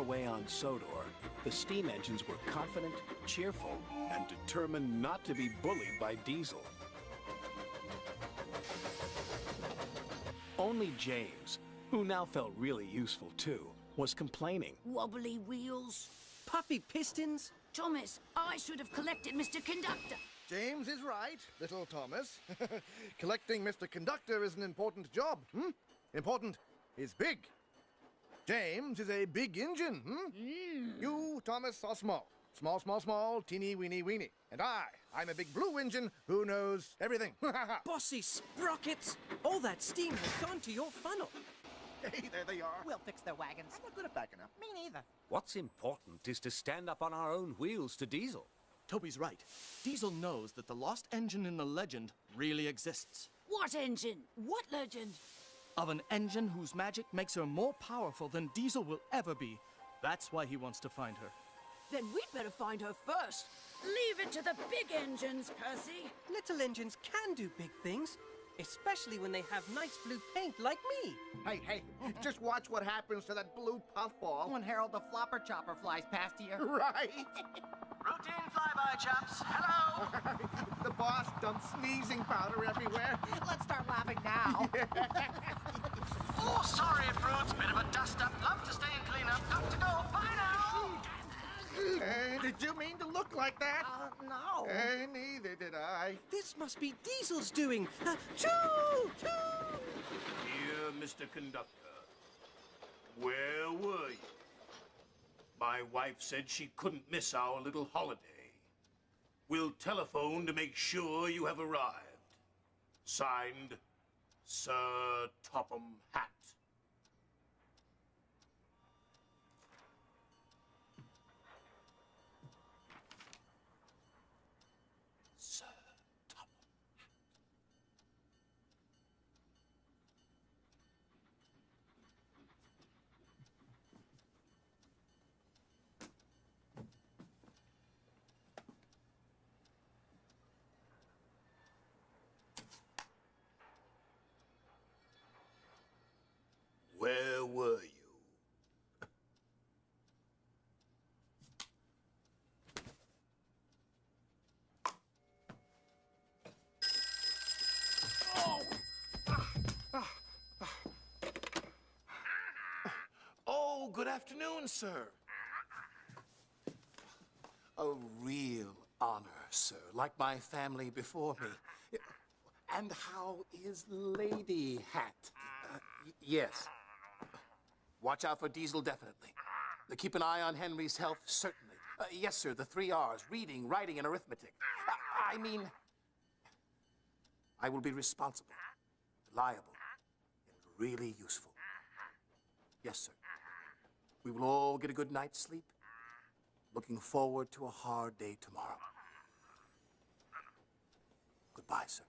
away on Sodor, the steam engines were confident, cheerful, and determined not to be bullied by Diesel. Only James, who now felt really useful too, was complaining. Wobbly wheels. Puffy pistons. Thomas, I should have collected Mr. Conductor. James is right, little Thomas. Collecting Mr. Conductor is an important job. Important is big. James is a big engine. You, Thomas, are small. Small, small, small, teeny, weeny, weeny. And I'm a big blue engine who knows everything. Bossy sprockets. All that steam has gone to your funnel. Hey, there they are. We'll fix their wagons. I'm not good at backing up. Me neither. What's important is to stand up on our own wheels to Diesel. Toby's right. Diesel knows that the lost engine in the legend really exists. What engine? What legend? Of an engine whose magic makes her more powerful than Diesel will ever be. That's why he wants to find her. Then we'd better find her first. Leave it to the big engines, Percy. Little engines can do big things, especially when they have nice blue paint like me. Hey, just watch what happens to that blue puffball. When Harold the Flopper Chopper flies past you. Right. Routine flyby, chaps. Hello! The boss dumped sneezing powder everywhere. Let's start laughing now. Oh, sorry, Brutes. Bit of a dust-up. Love to stay and clean up. Got to go. Bye now! Did you mean to look like that? No. Neither did I. This must be Diesel's doing. Choo! Choo! Dear Mr. Conductor, where were you? My wife said she couldn't miss our little holiday. We'll telephone to make sure you have arrived. Signed, Sir Topham Hatt. Sir Topham Hatt. Where were you? Oh, good afternoon, sir. A real honor, sir, like my family before me. And how is Lady Hat? Yes. Watch out for Diesel, definitely. Keep an eye on Henry's health, certainly. Yes, sir, the 3 R's, reading, writing, and arithmetic. I mean, I will be responsible, reliable, and really useful. Yes, sir. We will all get a good night's sleep. Looking forward to a hard day tomorrow. Goodbye, sir.